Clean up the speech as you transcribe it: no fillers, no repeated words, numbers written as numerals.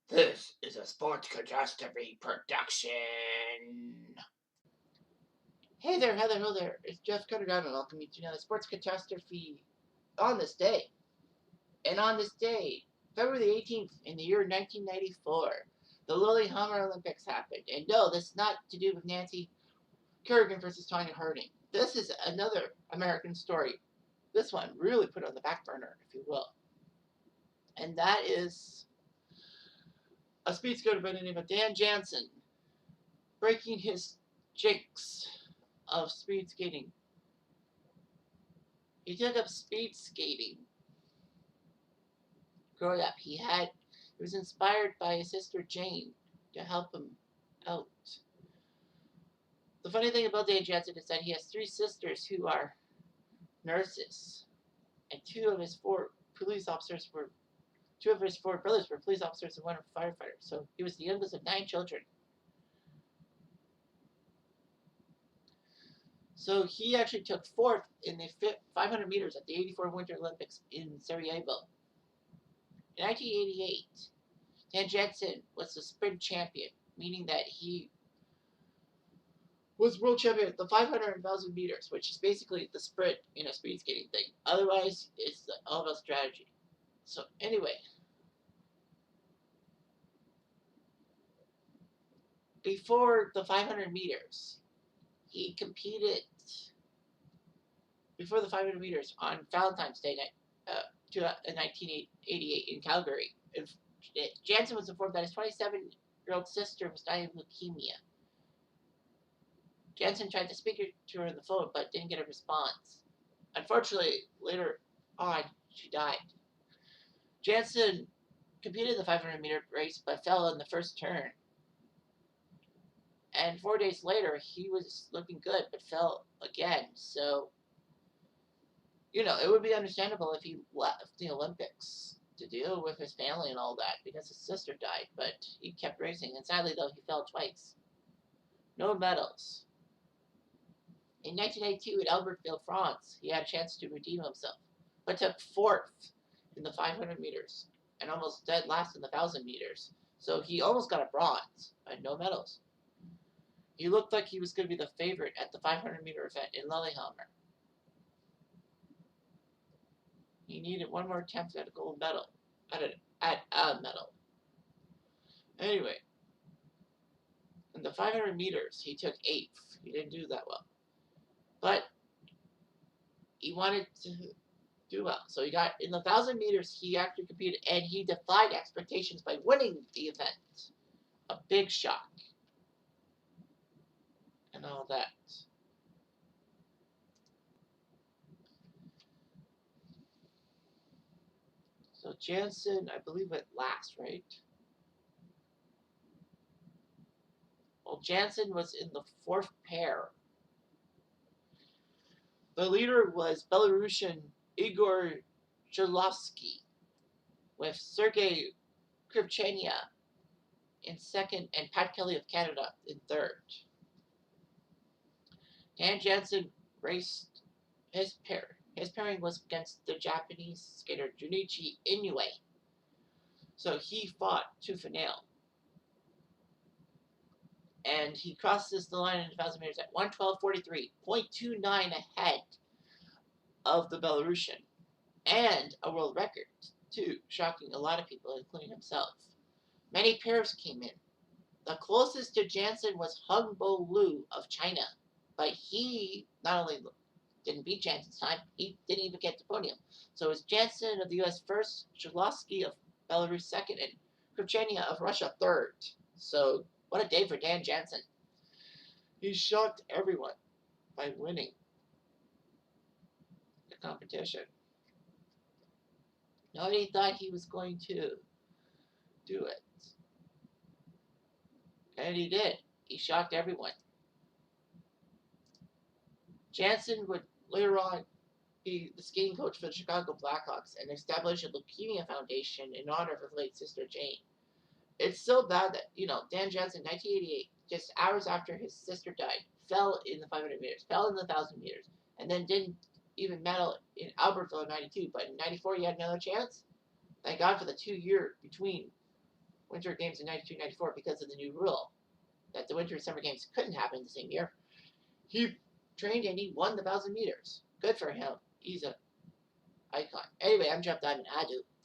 This is a Sports Catastrophe production. Hey there, hello there. It's Jeff Cutterdon and welcome you to another Sports Catastrophe on this day. And on this day, February the 18th in the year 1994, the Lillehammer Olympics happened. And no, this is not to do with Nancy Kerrigan versus Tonya Harding. This is another American story. This one really put on the back burner, if you will. And that is a speed skater by the name of Dan Jansen breaking his jinx of speed skating. He took up speed skating growing up. He was inspired by his sister Jane to help him out. The funny thing about Dan Jansen is that he has three sisters who are nurses, and two of his four brothers were police officers and one a firefighter. So he was the youngest of 9 children. So he actually took 4th in the 500 meters at the '84 Winter Olympics in Sarajevo. In 1988, Dan Jansen was the sprint champion, meaning that he was world champion at the 500 and 1,000 meters, which is basically the sprint in a speed skating thing. Otherwise, it's all about strategy. So anyway, before the 500 meters, he competed before the 500 meters on Valentine's Day in 1988 in Calgary. Jansen was informed that his 27-year-old sister was dying of leukemia. Jansen tried to speak to her on the phone, but didn't get a response. Unfortunately, later on, she died. Jansen competed in the 500-meter race, but fell in the first turn. And 4 days later, he was looking good, but fell again. So, it would be understandable if he left the Olympics to deal with his family and all that, because his sister died, but he kept racing, and sadly, though, he fell twice. No medals. In 1982, in Albertville, France, he had a chance to redeem himself, but took 4th in the 500 meters and almost dead last in the 1,000 meters. So he almost got a bronze, but no medals. He looked like he was going to be the favorite at the 500-meter event in Lillehammer. He needed one more attempt at a gold medal, at a medal. Anyway, in the 500 meters, he took 8th. He didn't do that well. But he wanted to do well. So he got, in the 1,000 meters, he actually competed, and he defied expectations by winning the event. A big shock. And all that. So Jansen, I believe, went last, right? Well, Jansen was in the 4th pair. The leader was Belarusian Igor Zhilovsky, with Sergei Krivchenia in 2nd and Pat Kelly of Canada in 3rd. Dan Jansen raced his pair. His pairing was against the Japanese skater Junichi Inoue. So he fought tooth and nail. And he crosses the line in 1,000 meters at 1:12:43, 0.29 ahead of the Belarusian. And a world record, too, shocking a lot of people, including himself. Many pairs came in. The closest to Jansen was Hungbo Liu of China, but he not only didn't beat Jansen's time, he didn't even get the podium. So it was Jansen of the U.S. first, Zhilovsky of Belarus second, and Krivchenia of Russia third. So what a day for Dan Jansen. He shocked everyone by winning the competition. Nobody thought he was going to do it. And he did. He shocked everyone. Jansen would later on be the skating coach for the Chicago Blackhawks and establish a leukemia foundation in honor of his late sister Jane. It's so bad that, Dan Jansen, 1988, just hours after his sister died, fell in the 500 meters, fell in the 1,000 meters, and then didn't even medal in Albertville in 92. But in 94, he had another chance. Thank God for the 2 year between Winter Games in 93, 94 because of the new rule that the Winter and Summer Games couldn't happen the same year. He trained and he won the 1,000 meters. Good for him. He's an icon. Anyway, I'm Jeff Diamond. Adieu.